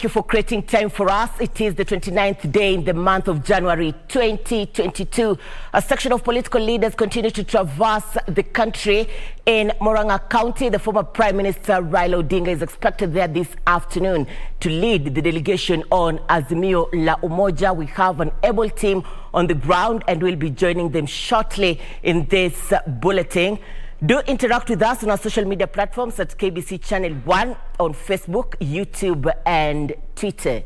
Thank you for creating time for us. It is the 29th day in the month of January 2022. A section of political leaders continue to traverse the country. In Murang'a County, the former Prime Minister Raila Odinga is expected there this afternoon to lead the delegation on Azimio la Umoja. We have an able team on the ground and we'll be joining them shortly in this bulletin. Do interact with us on our social media platforms at KBC Channel 1 on Facebook, YouTube and Twitter.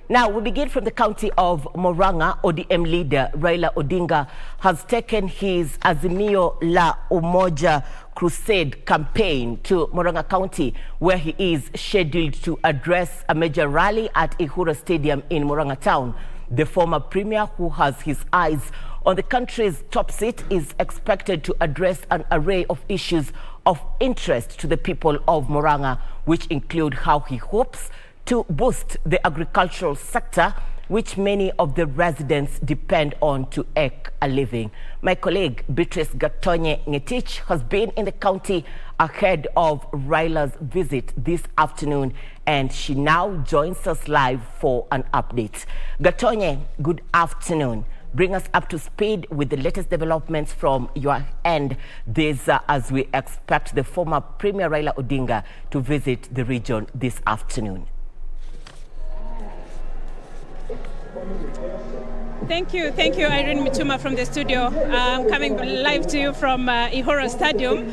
Now, we begin from the county of Murang'a. ODM leader Raila Odinga has taken his Azimio la Umoja crusade campaign to Murang'a County, where he is scheduled to address a major rally at Ihura Stadium in Murang'a town. The former premier, who has his eyes on the country's top seat, is expected to address an array of issues of interest to the people of Murang'a, which include how he hopes to boost the agricultural sector, which many of the residents depend on to eke a living. My colleague Beatrice Gatonye Ngetich has been in the county ahead of Raila's visit this afternoon, and she now joins us live for an update. Gatonye, good afternoon. Bring us up to speed with the latest developments from your end, this as we expect the former Premier Raila Odinga to visit the region this afternoon. Thank you, Irene Muchuma from the studio. I'm coming live to you from Ihura Stadium,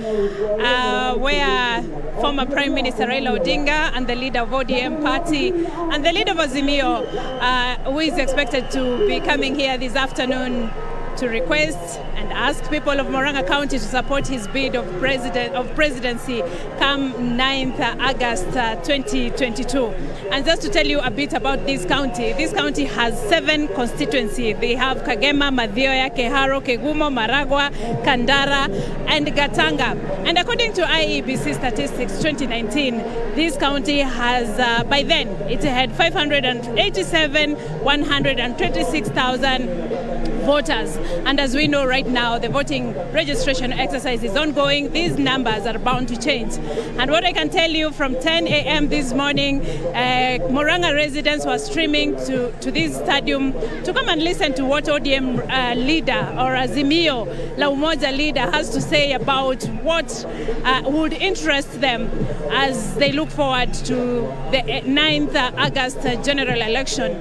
where former Prime Minister Raila Odinga and the leader of ODM party and the leader of Azimio, who is expected to be coming here this afternoon to request and ask people of Murang'a County to support his bid of presidency come 9th August 2022. And just to tell you a bit about this county has 7 constituencies. They have Kagema, Mathioya, Keharo, Kegumo, Maragwa, Kandara, and Gatanga. And according to IEBC statistics 2019, this county has, by then, it had 126,000 voters. And as we know right now, the voting registration exercise is ongoing. These numbers are bound to change. And what I can tell you, from 10 a.m. this morning, Murang'a residents were streaming to this stadium to come and listen to what ODM leader or Azimio la Umoja leader has to say about what would interest them as they look forward to the 9th August general election.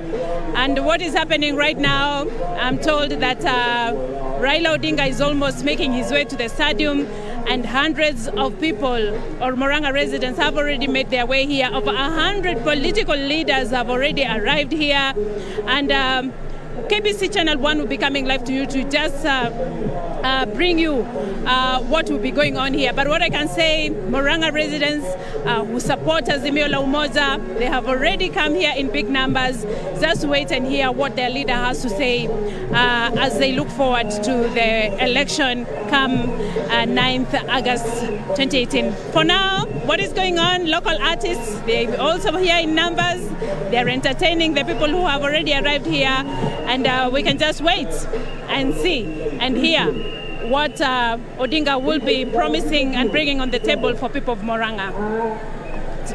And what is happening right now, I'm told that Raila Odinga is almost making his way to the stadium, and hundreds of people or Murang'a residents have already made their way here. Over 100 political leaders have already arrived here, and KBC Channel 1 will be coming live to you to just bring you what will be going on here. But what I can say, Murang'a residents who support Azimio la Umoja, they have already come here in big numbers. Just wait and hear what their leader has to say as they look forward to the election come 9th August 2018. For now, what is going on? Local artists, they also here in numbers. They're entertaining the people who have already arrived here, and we can just wait and see and hear what Odinga will be promising and bringing on the table for people of Murang'a.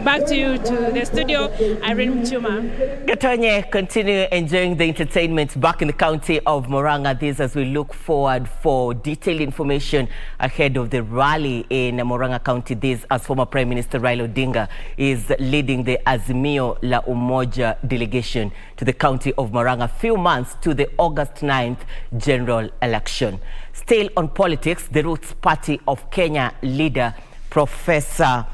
Back to you to the studio, Irene Muchuma. Gatonye, continue enjoying the entertainment back in the county of Murang'a. This as we look forward for detailed information ahead of the rally in Murang'a County. This as former Prime Minister Raila Odinga is leading the Azimio la Umoja delegation to the county of Murang'a, few months to the August 9th general election. Still on politics, the Roots Party of Kenya leader Professor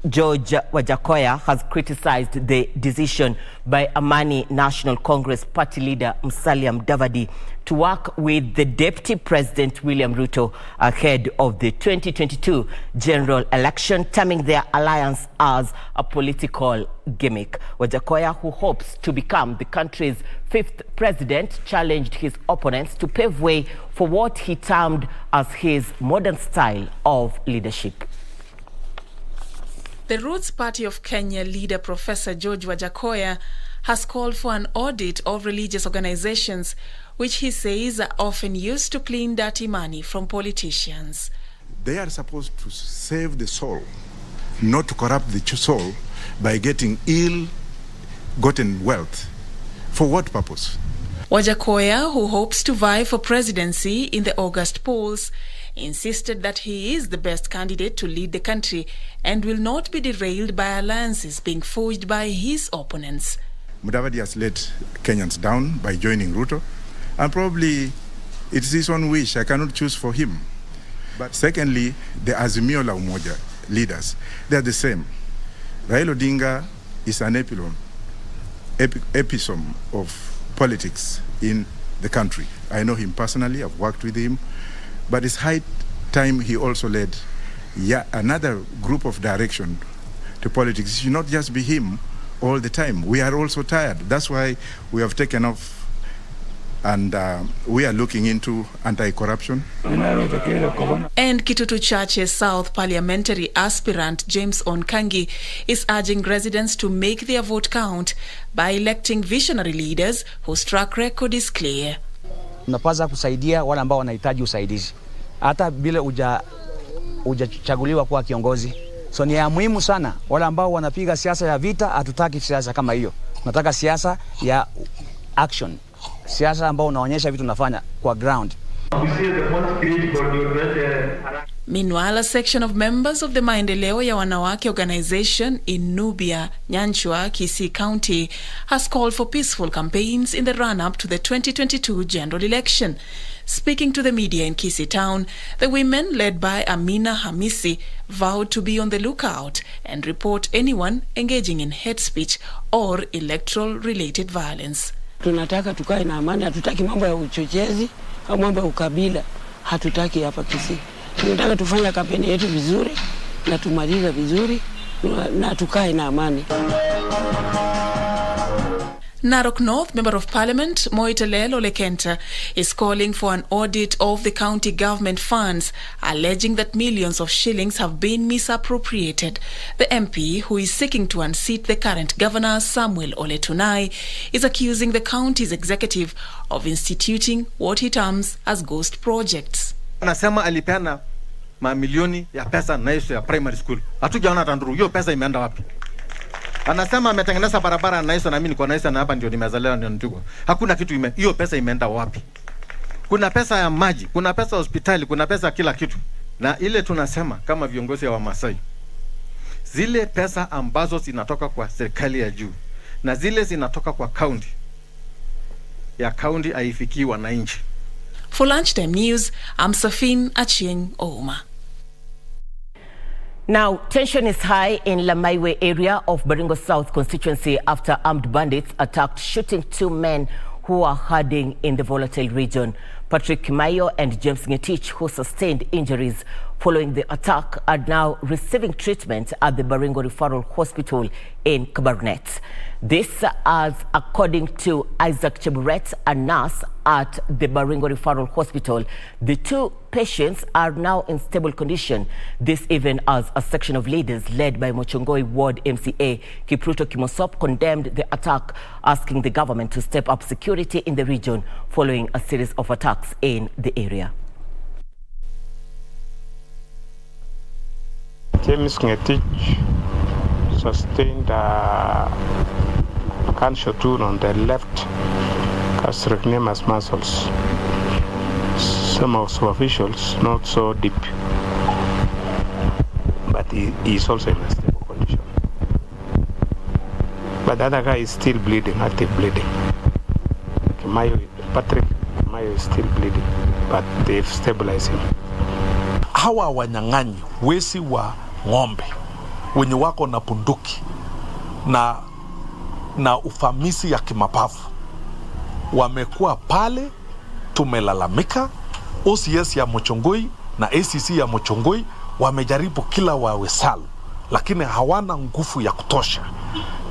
George Wajakoya has criticized the decision by Amani National Congress party leader Musalia Mudavadi to work with the Deputy President William Ruto ahead of the 2022 general election, terming their alliance as a political gimmick. Wajakoya, who hopes to become the country's 5th president, challenged his opponents to pave way for what he termed as his modern style of leadership. The Roots Party of Kenya leader Professor George Wajakoya has called for an audit of religious organizations, which he says are often used to clean dirty money from politicians. They are supposed to save the soul, not to corrupt the soul by getting ill gotten wealth. For what purpose? Wajakoya, who hopes to vie for presidency in the August polls, insisted that he is the best candidate to lead the country and will not be derailed by alliances being forged by his opponents. Mudavadi has let Kenyans down by joining Ruto, and probably it's his own wish. I cannot choose for him. But secondly, the Azimio la Umoja leaders, they are the same. Raila Odinga is an epitome of politics in the country. I know him personally, I've worked with him, but it's high time he also led another group of direction to politics. It should not just be him all the time. We are also tired. That's why we have taken off and we are looking into anti-corruption. And Kitutu Chache's South parliamentary aspirant James Onkangi is urging residents to make their vote count by electing visionary leaders whose track record is clear. Unapaswa kusaidia wale ambao wanahitaji usaidizi. Hata bila hujachaguliwa kuwa kiongozi. So ni ya muhimu sana wale ambao wanapiga siasa ya vita, hatutaki siasa kama hiyo. Tunataka siasa ya action. Siasa ambao unaonyesha vitu unafanya kwa ground. Meanwhile, a section of members of the Maendeleo ya Wanawake organization in Nubia, Nyanchwa, Kisii County has called for peaceful campaigns in the run-up to the 2022 general election. Speaking to the media in Kisii town, the women led by Amina Hamisi vowed to be on the lookout and report anyone engaging in hate speech or electoral-related violence. Tunataka tukae na amani, hatutaki mambo ya uchochezi au mambo ya ukabila, hatutaki hapa Kisii. Tunataka tufanye kampeni yetu vizuri na tumalize vizuri na tukae na amani. Narok North Member of Parliament Moitalel Olekenta is calling for an audit of the county government funds, alleging that millions of shillings have been misappropriated. The MP, who is seeking to unseat the current governor Samuel Ole Tunai, is accusing the county's executive of instituting what he terms as ghost projects. Anasema alipeana mamilioni ya pesa na hiyo ya primary school. Hatujaona tanduru hiyo pesa imeenda wapi? Anasema ametengeneza barabara na hizo, na mimi niko na hizo, na hapa ndio nimezaliwa ndio ndugu. Hakuna kitu hiyo pesa imeenda wapi? Kuna pesa ya maji, kuna pesa hospitali, kuna pesa kila kitu. Na ile tunasema kama viongozi wa Masai, zile pesa ambazo zinatoka kwa serikali ya juu na zile zinatoka kwa county, ya county haifikii wananchi. For Lunchtime News, I'm Safin Achieng Ouma. Now, tension is high in Lamaiwe area of Baringo South constituency after armed bandits attacked, shooting 2 men who are hiding in the volatile region. Patrick Kimayo and James Ngetich, who sustained injuries following the attack, are now receiving treatment at the Baringo Referral Hospital in Kabarnet. This as according to Isaac Cheburet, a nurse at the Baringo Referral Hospital. The 2 patients are now in stable condition. This even as a section of leaders led by Mochongoi Ward MCA Kipruto Kimosop condemned the attack, asking the government to step up security in the region following a series of attacks in the area. James Ngetich sustained a gunshot wound on the left gastrocnemius muscles. Some of superficials, not so deep, but he is also in a stable condition. But the other guy is still bleeding, active bleeding. Patrick Kimayo is still bleeding, but they've stabilized him. Hawa wanyang'anyi wesi wa ng'ombe wenye wako na bunduki na ufamisi ya kimapafu wamekuwa pale, tumelalamika. OCS ya Mochongoi na ACC ya Mochongoi wamejaribu kila wawezalo, lakini hawana nguvu ya kutosha.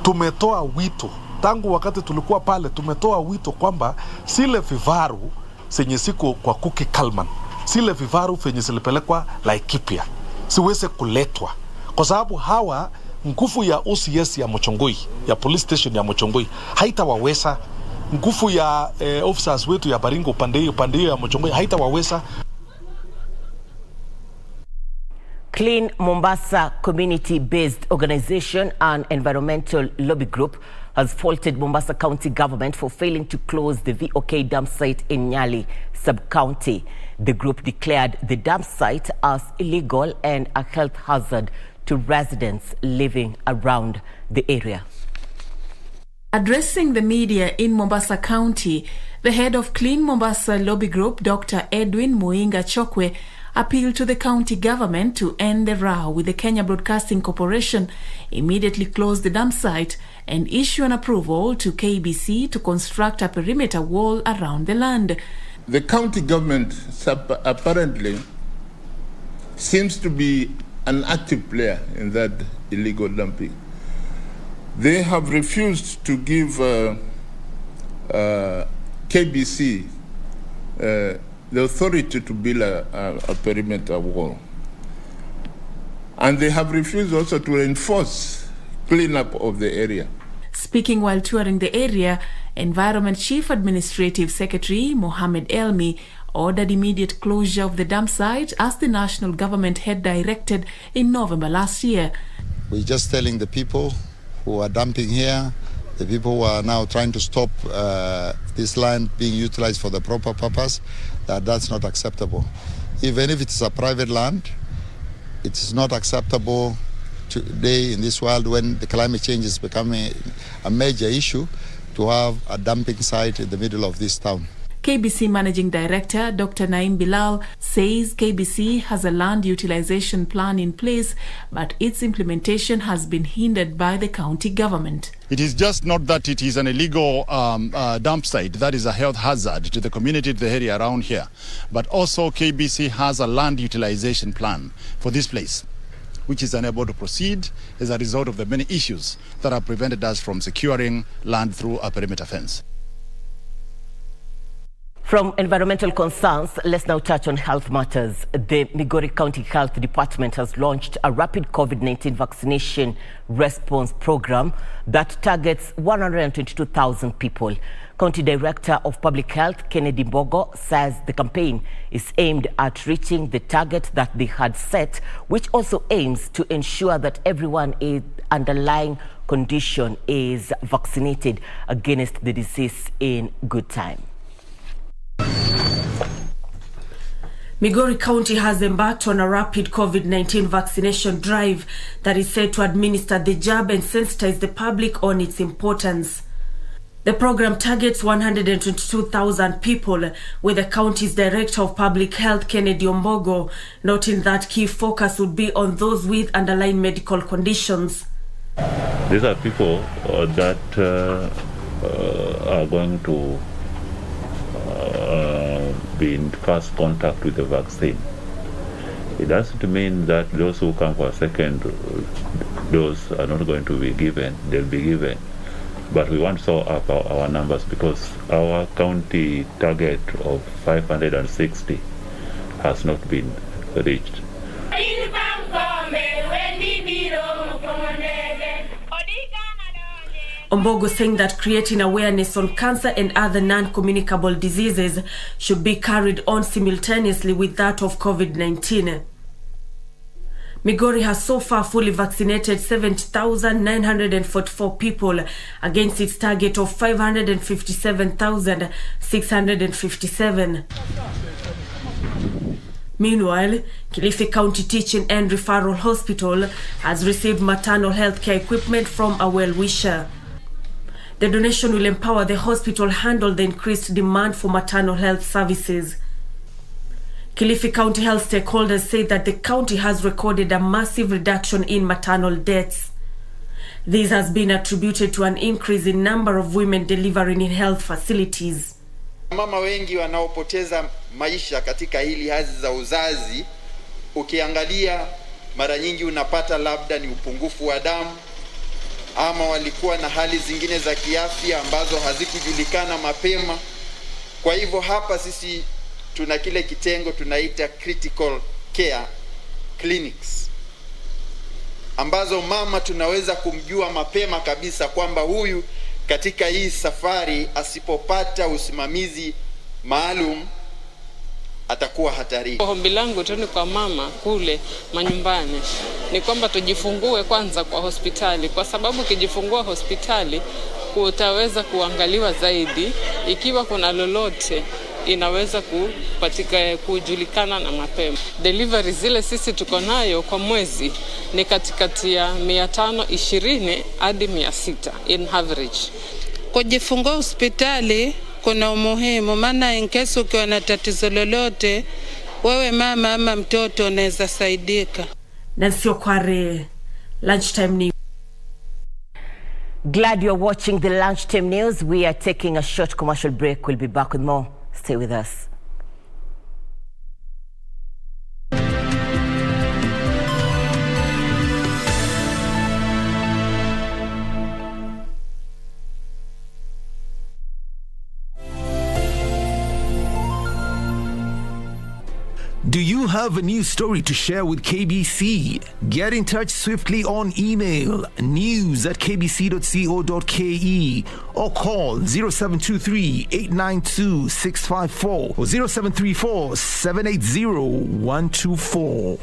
Tumetoa wito tangu wakati tulikuwa pale, tumetoa wito kwamba sile vivaru zenye siko kwa Kuki Kalman, sile vivaru venye zilipelekwa Laikipia siweze kuletwa, kwa sababu hawa nguvu ya OCS ya Mochongoi, ya police station ya Mochongoi haitawaweza. Nguvu ya officers wetu ya Baringo upande ya Mochongoi haitawaweza. Clean Mombasa community-based organization and environmental lobby group has faulted Mombasa County government for failing to close the VOK dam site in Nyali sub-county. The group declared the dam site as illegal and a health hazard to residents living around the area. Addressing the media in Mombasa County, the head of Clean Mombasa Lobby Group, Dr. Edwin Muinga Chokwe, appealed to the county government to end the row with the Kenya Broadcasting Corporation, immediately close the dam site, and issue an approval to KBC to construct a perimeter wall around the land. The county government apparently seems to be an active player in that illegal dumping. They have refused to give KBC the authority to build a perimeter wall. And they have refused also to enforce cleanup of the area. Speaking while touring the area, Environment Chief Administrative Secretary Mohammed Elmi ordered immediate closure of the dam site as the national government had directed in November last year. We're just telling the people who are dumping here, the people who are now trying to stop this land being utilized for the proper purpose, that that's not acceptable. Even if it's a private land, it is not acceptable today in this world when the climate change is becoming a major issue to have a dumping site in the middle of this town. KBC Managing Director Dr. Naim Bilal says KBC has a land utilization plan in place, but its implementation has been hindered by the county government. It is just not that it is an illegal dump site that is a health hazard to the community, the area around here, but also KBC has a land utilization plan for this place, which is unable to proceed as a result of the many issues that have prevented us from securing land through a perimeter fence. From environmental concerns, let's now touch on health matters. The Migori County Health Department has launched a rapid COVID-19 vaccination response program that targets 122,000 people. County Director of Public Health, Kennedy Mbogo, says the campaign is aimed at reaching the target that they had set, which also aims to ensure that everyone in underlying condition is vaccinated against the disease in good time. Migori County has embarked on a rapid COVID-19 vaccination drive that is set to administer the jab and sensitize the public on its importance. The program targets 122,000 people, with the county's Director of Public Health, Kennedy Mbogo, noting that key focus would be on those with underlying medical conditions. These are people that are going to be in first contact with the vaccine. It doesn't mean that those who come for a second dose are not going to be given. They'll be given. But we want to show up our numbers because our county target of 560 has not been reached. Mbogo saying that creating awareness on cancer and other non-communicable diseases should be carried on simultaneously with that of COVID-19. Migori has so far fully vaccinated 70,944 people against its target of 557,657. Meanwhile, Kilifi County Teaching and Referral Hospital has received maternal health care equipment from a well-wisher. The donation will empower the hospital handle the increased demand for maternal health services. Kilifi County health stakeholders say that the county has recorded a massive reduction in maternal deaths. This has been attributed to an increase in number of women delivering in health facilities. Mama wengi wanaopoteza maisha katika hili hazi za uzazi, ukiangalia mara nyingi unapata labda ni upungufu wa damu, ama walikuwa na hali zingine za kiafya ambazo hazikujulikana mapema. Kwa hivyo hapa sisi tuna kile kitengo tunaita critical care clinics, ambazo mama tunaweza kumjua mapema kabisa kwamba huyu katika hii safari asipopata usimamizi maalum atakuwa hatari. Ombi langu tu ni kwa mama kule manyumbani ni kwamba tujifungue kwanza kwa hospitali, kwa sababu ukijifungua hospitali kutaweza kuangaliwa zaidi. Ikiwa kuna lolote inaweza kujulikana na mapema. Delivery zile sisi tuko nayo kwa mwezi ni katikati ya 520 hadi 600 in average. Kujifungua hospitali kuna umuhimu, maana in case ukiwa na tatizo lolote, wewe mama ama mtoto unaweza saidika. Na sio kware. Lunchtime News. Glad you're watching the Lunchtime News. We are taking a short commercial break. We'll be back with more. Stay with us. Do you have a news story to share with KBC? Get in touch swiftly on email news@kbc.co.ke or call 0723 892 654 or 0734 780 124.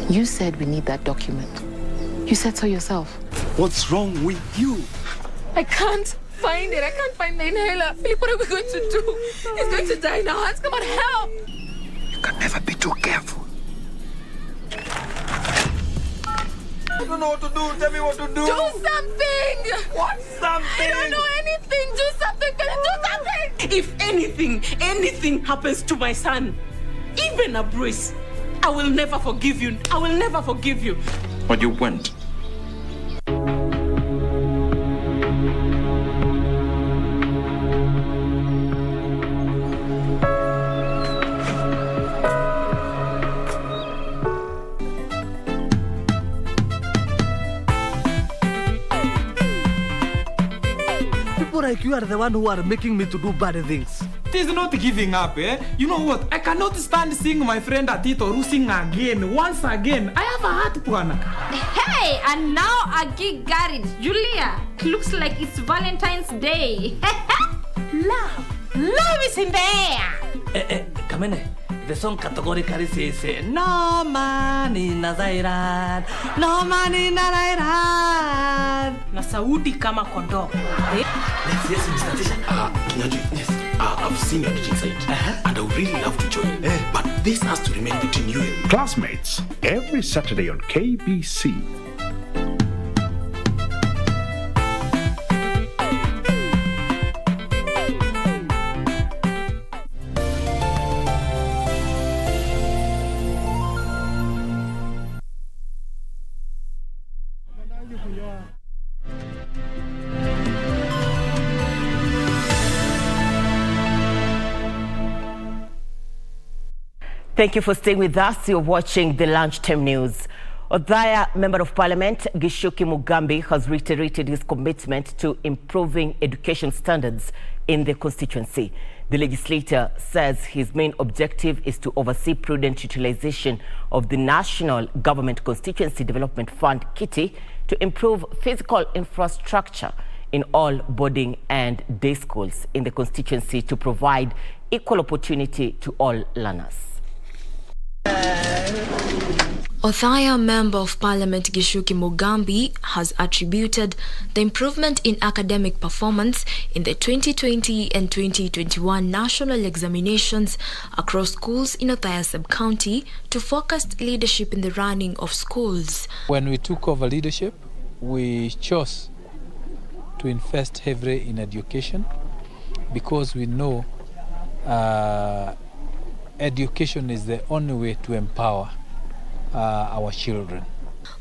You said we need that document. You said so yourself. What's wrong with you? I can't find it. I can't find the inhaler. Philip, what are we going to do? He's going to die in our hands. Come on, help! You can never be too careful. I don't know what to do. Tell me what to do. Do something! What something? I don't know anything. Do something. Can you do something? If anything happens to my son, even a bruise, I will never forgive you. I will never forgive you. But you went. People like you are the one who are making me to do bad things. It is not giving up, eh? You know what? I cannot stand seeing my friend Atito sing again, once again. I have a heart, Puana. Hey, and now a gig got it. Julia, looks like it's Valentine's Day. Love is in the air. Kamene, the song categorically says, no man in Nazairan, no man in Nazairan. Na Saudi kama kondoo. Yes, Mr. Tisha. Yes. I've seen your teaching site, and I would really love to join. But this has to remain between you and Classmates, every Saturday on KBC. Thank you for staying with us. You're watching the Lunchtime News. Othaya Member of Parliament Gishuki Mugambi has reiterated his commitment to improving education standards in the constituency. The legislator says his main objective is to oversee prudent utilization of the National Government Constituency Development Fund (KITI) to improve physical infrastructure in all boarding and day schools in the constituency to provide equal opportunity to all learners. Othaya Member of Parliament Gishuki Mugambi has attributed the improvement in academic performance in the 2020 and 2021 national examinations across schools in Othaya sub-county to focused leadership in the running of schools. When we took over leadership, we chose to invest heavily in education because we know education is the only way to empower our children.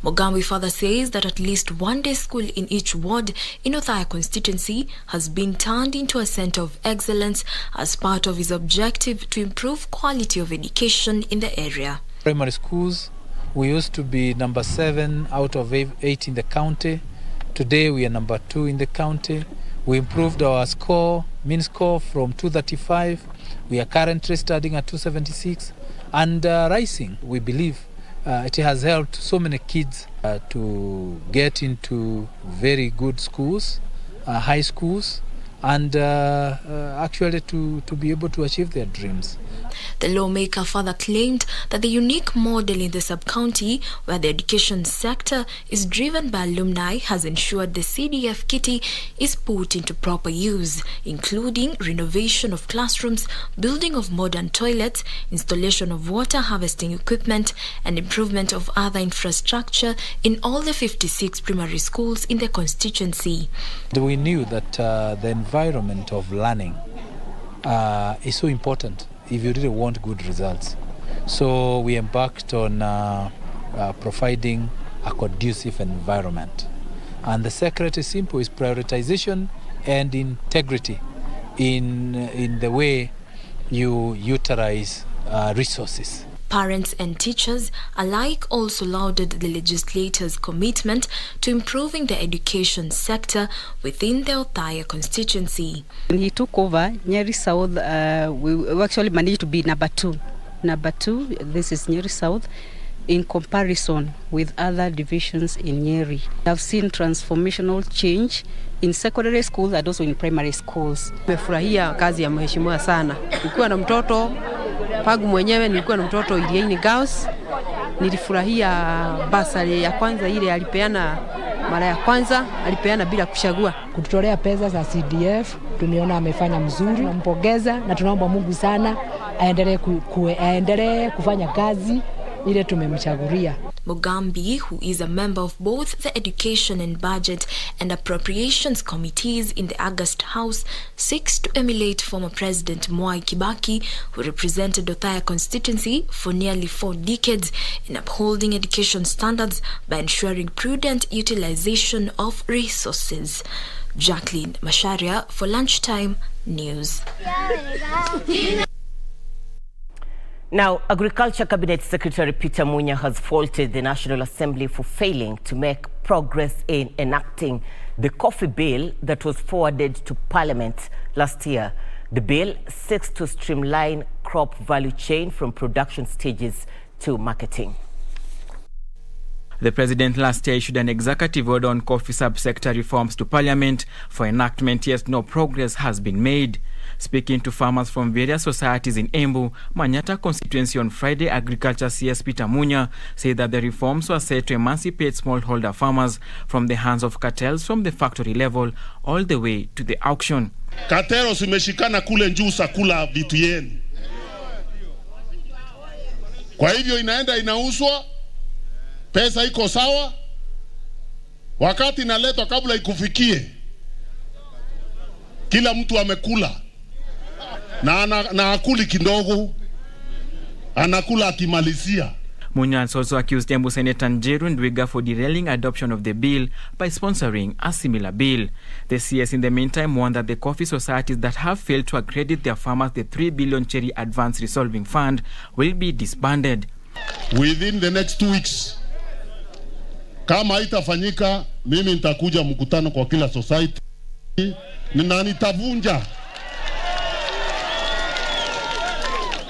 Mugambi further says that at least one day school in each ward in Othaya constituency has been turned into a center of excellence as part of his objective to improve quality of education in the area. Primary schools, we used to be number 7 out of 8 in the county. Today we are number 2 in the county. We improved our score, mean score, from 235. We are currently studying at 276 and rising. We believe it has helped so many kids to get into very good schools, high schools, and actually to be able to achieve their dreams. The lawmaker further claimed that the unique model in the sub-county, where the education sector is driven by alumni, has ensured the CDF kitty is put into proper use, including renovation of classrooms, building of modern toilets, installation of water harvesting equipment, and improvement of other infrastructure in all the 56 primary schools in the constituency. We knew that the environment of learning is so important if you really want good results. So we embarked on providing a conducive environment. And the secret is simple, is prioritization and integrity in the way you utilize resources. Parents and teachers alike also lauded the legislators' commitment to improving the education sector within the Othaya constituency. When he took over, Nyeri South, we actually managed to be number two. Number two, this is Nyeri South, in comparison with other divisions in Nyeri. I've seen transformational change in secondary schools and also in primary schools. Nimefurahia kazi ya mheshimiwa sana. Nilikuwa na mtoto Pagu mwenyewe, nilikuwa na mtoto Irene Girls. Nilifurahia basari ya kwanza ile alipeana mara ya kwanza, alipeana bila kuchagua. Kututolea pesa za CDF, tumeona amefanya mzuri, tunampongeza na tunaomba Mungu sana aendelee kufanya kazi ile tumemchagulia. Mugambi, who is a member of both the Education and Budget and Appropriations Committees in the August House, seeks to emulate former President Mwai Kibaki, who represented Othaya constituency for nearly 4 decades, in upholding education standards by ensuring prudent utilization of resources. Jacqueline Masharia for Lunchtime News. Now, Agriculture Cabinet Secretary Peter Munya has faulted the National Assembly for failing to make progress in enacting the coffee bill that was forwarded to Parliament last year. The bill seeks to streamline crop value chain from production stages to marketing. The President last year issued an executive order on coffee subsector reforms to Parliament for enactment, yet no progress has been made. Speaking to farmers from various societies in Embu, Manyata constituency on Friday, Agriculture CS Peter Munya said that the reforms were set to emancipate smallholder farmers from the hands of cartels from the factory level all the way to the auction. Cartels imeshikana kule njuu sakula vitu yenu. Kwa hivyo inaenda inauzwa, pesa iko sawa, wakati inaletwa kabla ikufikie, kila mtu amekula. Na akuli kidogo, anakula akimalizia. Munya has also accused Embu Senator Njeru Ndwiga for derailing adoption of the bill by sponsoring a similar bill. The CS in the meantime warned that the coffee societies that have failed to accredit their farmers the 3 billion Cherry Advance Resolving Fund will be disbanded. Within the next 2 weeks, kama haitafanyika, mimi nitakuja mkutano kwa kila society na nitavunja.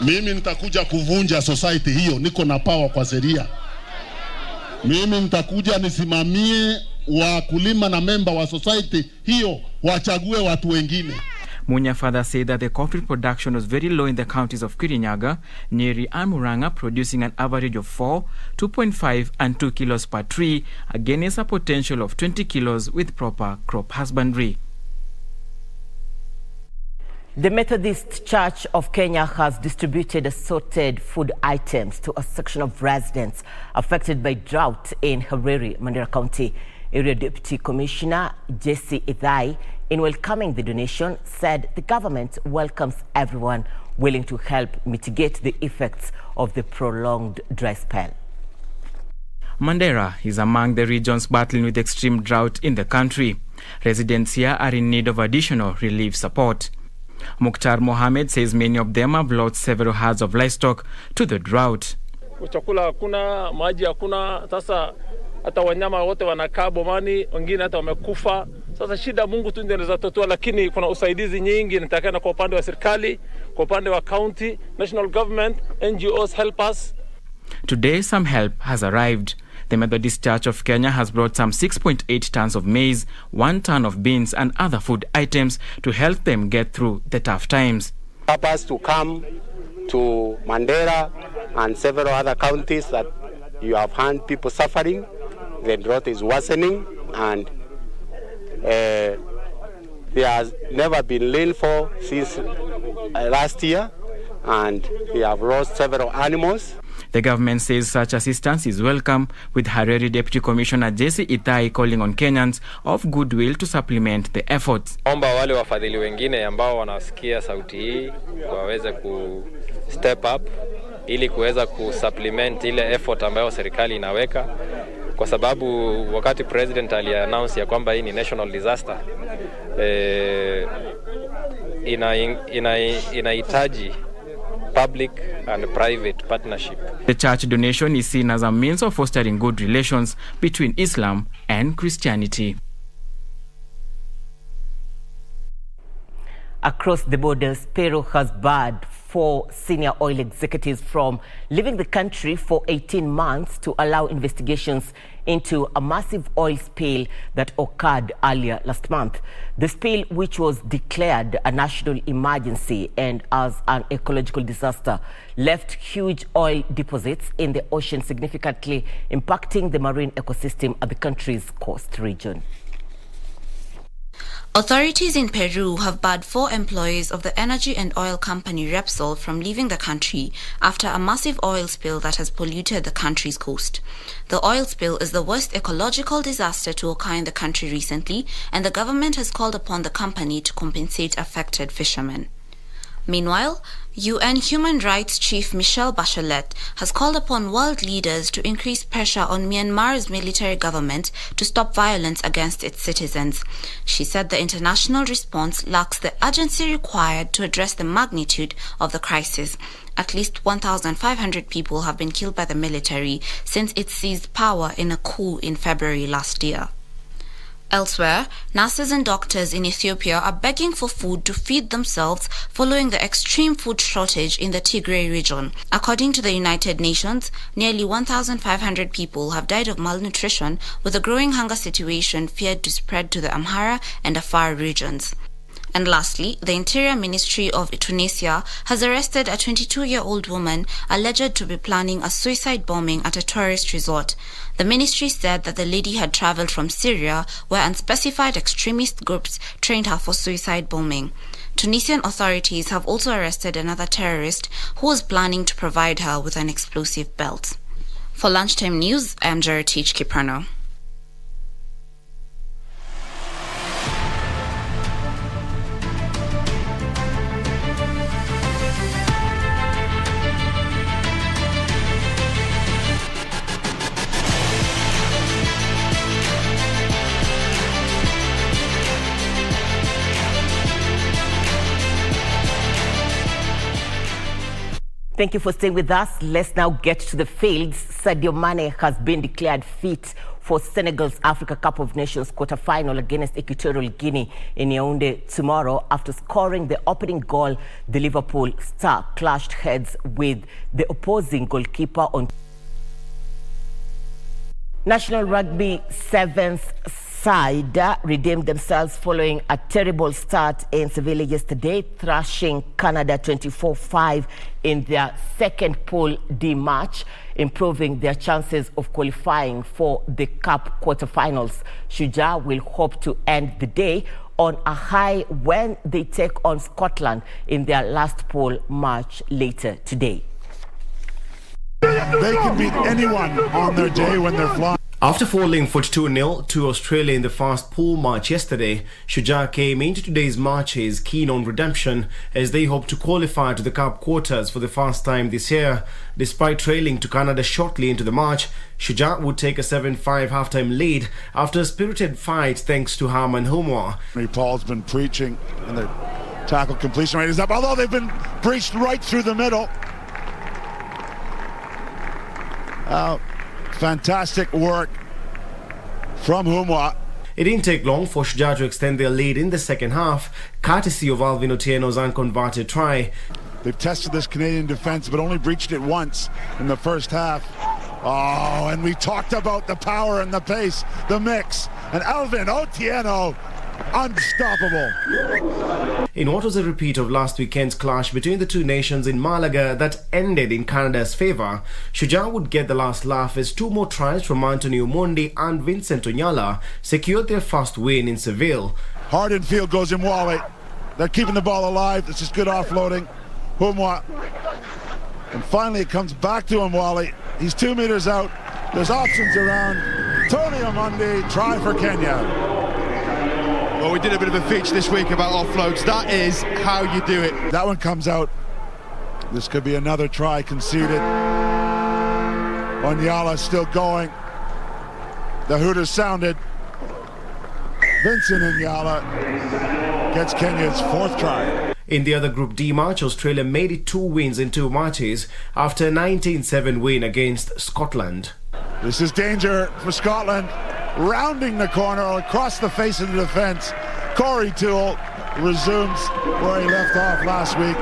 Mimi nitakuja kuvunja society hiyo, niko na power kwa sheria. Mimi nitakuja nisimamie wakulima na member wa society hiyo wachague watu wengine. Munya further said that the coffee production was very low in the counties of Kirinyaga, Nyeri and Muranga, producing an average of 4, 2.5 and 2 kilos per tree, against a potential of 20 kilos with proper crop husbandry. The Methodist Church of Kenya has distributed assorted food items to a section of residents affected by drought in Hariri, Mandera County. Area Deputy Commissioner Jesse Idhai, in welcoming the donation, said the government welcomes everyone willing to help mitigate the effects of the prolonged dry spell. Mandera is among the regions battling with extreme drought in the country. Residents here are in need of additional relief support. Mukhtar Mohammed says many of them have lost several herds of livestock to the drought. Chakula hakuna, maji hakuna, sasa hata wanyama wote wanakaa bomani, wengine hata wamekufa. Sasa shida Mungu tu ndiye anaweza tatua, lakini kuna usaidizi nyingi nitakana kwa upande wa serikali, kwa upande wa county, national government, NGOs help us. Today some help has arrived. The Methodist Church of Kenya has brought some 6.8 tons of maize, 1 ton of beans and other food items to help them get through the tough times. Purpose to come to Mandera and several other counties that you have had people suffering. The drought is worsening, and there has never been rainfall since last year, and we have lost several animals. The government says such assistance is welcome, with Hareri Deputy Commissioner Jesse Itai calling on Kenyans of goodwill to supplement the efforts. Omba wale wafadhili wengine ambao wanasikia sauti hii waweze ku step up ili kuweza kusupplement ile effort ambayo serikali inaweka, kwa sababu wakati president aliannounce ya kwamba hii ni national disaster, inahitaji public and private partnership. The church donation is seen as a means of fostering good relations between Islam and Christianity. Across the borders, Peru has barred 4 senior oil executives from leaving the country for 18 months to allow investigations into a massive oil spill that occurred earlier last month. The spill, which was declared a national emergency and as an ecological disaster, left huge oil deposits in the ocean, significantly impacting the marine ecosystem at the country's coast region. Authorities in Peru have barred 4 employees of the energy and oil company Repsol from leaving the country after a massive oil spill that has polluted the country's coast. The oil spill is the worst ecological disaster to occur in the country recently, and the government has called upon the company to compensate affected fishermen. Meanwhile, UN Human Rights Chief Michelle Bachelet has called upon world leaders to increase pressure on Myanmar's military government to stop violence against its citizens. She said the international response lacks the urgency required to address the magnitude of the crisis. At least 1,500 people have been killed by the military since it seized power in a coup in February last year. Elsewhere, nurses and doctors in Ethiopia are begging for food to feed themselves following the extreme food shortage in the Tigray region. According to the United Nations, nearly 1,500 people have died of malnutrition, with a growing hunger situation feared to spread to the Amhara and Afar regions. And lastly, the Interior Ministry of Tunisia has arrested a 22-year-old woman alleged to be planning a suicide bombing at a tourist resort. The ministry said that the lady had traveled from Syria, where unspecified extremist groups trained her for suicide bombing. Tunisian authorities have also arrested another terrorist who was planning to provide her with an explosive belt. For Lunchtime News, I am Jaratich Kiprano. Thank you for staying with us. Let's now get to the fields. Sadio Mane has been declared fit for Senegal's Africa Cup of Nations quarter-final against Equatorial Guinea in Yaoundé tomorrow. After scoring the opening goal, the Liverpool star clashed heads with the opposing goalkeeper on National Rugby Sevens side redeemed themselves following a terrible start in Seville yesterday, thrashing Canada 24-5 in their second Pool D match, improving their chances of qualifying for the Cup quarterfinals. Shujaa will hope to end the day on a high when they take on Scotland in their last pool match later today. They can beat anyone on their day when they're flying. After falling 42-0 to Australia in the first pool match yesterday, Shujaa came into today's matches keen on redemption as they hope to qualify to the Cup quarters for the first time this year. Despite trailing to Canada shortly into the match, Shujaa would take a 7-5 halftime lead after a spirited fight thanks to Harman Humwa. Paul's been preaching and their tackle completion rate is up, although they've been breached right through the middle. Fantastic work from Humwa. It didn't take long for Shujaa to extend their lead in the second half, courtesy of Alvin Otieno's unconverted try. They've tested this Canadian defense, but only breached it once in the first half. Oh, and we talked about the power and the pace, the mix. And Alvin Otieno, unstoppable. In what was a repeat of last weekend's clash between the two nations in Malaga that ended in Canada's favour, Shujaa would get the last laugh as two more tries from Antonio Mondi and Vincent Onyala secured their first win in Seville. Hard infield goes Mwale. They're keeping the ball alive. This is good offloading. Humwa. And finally it comes back to Mwale. He's 2 meters out. There's options around. Tony Omondi, try for Kenya. Well, we did a bit of a feature this week about offloads. That is how you do it. That one comes out. This could be another try conceded. Onyala still going. The Hooters sounded. Vincent Onyala gets Kenya's 4th try. In the other Group D match, Australia made it 2 wins in 2 matches after a 19-7 win against Scotland. This is danger for Scotland. Rounding the corner across the face of the defence. Corey Toole resumes where he left off last week.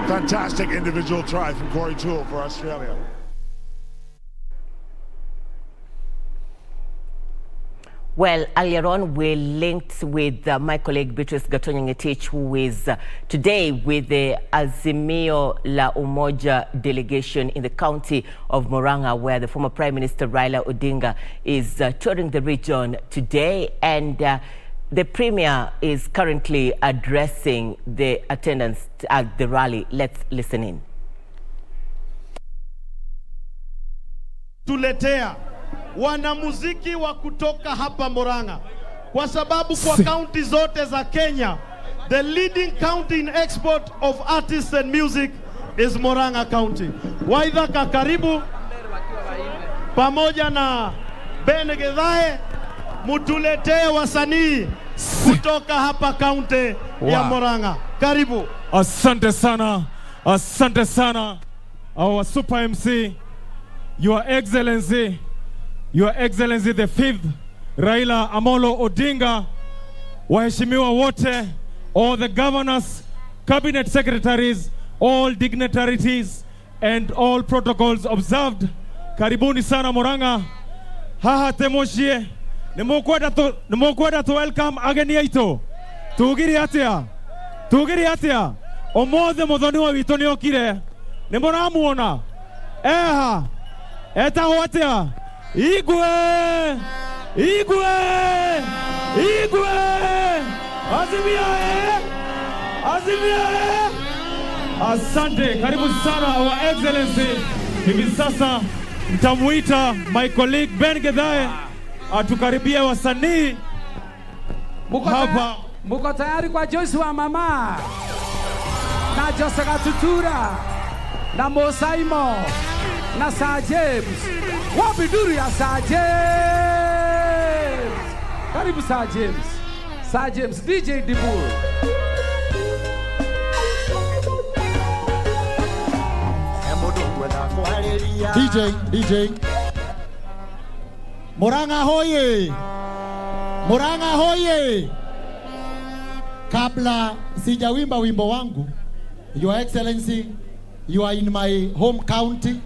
Fantastic individual try from Corey Toole for Australia. Well, earlier on, we linked with my colleague Beatrice Gatonyangetich, who is today with the Azimio La Umoja delegation in the county of Murang'a, where the former Prime Minister Raila Odinga is touring the region today. And the Premier is currently addressing the attendance at the rally. Let's listen in. Tuletea wanamuziki wa kutoka hapa Murang'a, kwa sababu kwa kaunti zote za Kenya, the leading county in export of artists and music is Murang'a County. Waithaka karibu pamoja na Ben Gedhae, mutuletee wasanii kutoka hapa kaunti ya Murang'a. Karibu. Asante sana, asante sana. Our Super MC, Your Excellency the 5th Raila Amolo Odinga, waheshimiwa wote, all the governors, cabinet secretaries, all dignitaries, and all protocols observed. Karibuni sana Murang'a. Haha temoshie. Nemokweda to welcome ageni aito. Tugiri atia. Omothe muthoni wa witũ nĩokire. Nĩmũramuona. Eha. Etagwo atia. Igwe! Azimia! Asante, karibu sana Our Excellency. Hivi sasa mtamuita my colleague Ben Gedhae atukaribia wasanii hapa. Muko tayari kwa Joyce wa mama na Joseka Tutura na Mosaimo na Sir James. Wapi duru ya Sir James? Karibu Sir James. Sir James, DJ Dibul. DJ. Murang'a hoye. Kabla sijawimba wimbo wangu, Your Excellency, you are in my home county.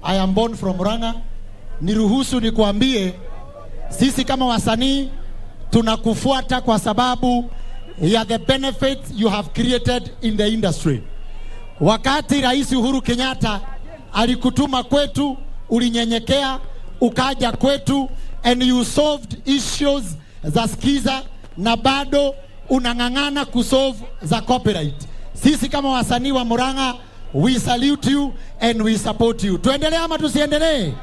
I am born from Murang'a. Niruhusu nikuambie, sisi kama wasanii tunakufuata kwa sababu ya the benefits you have created in the industry. Wakati Rais Uhuru Kenyatta alikutuma kwetu, ulinyenyekea, ukaja kwetu, and you solved issues za skiza, na bado unang'ang'ana kusolve za copyright. Sisi kama wasanii wa Murang'a, we salute you and we support you. Tuendelee ama tusiendelee?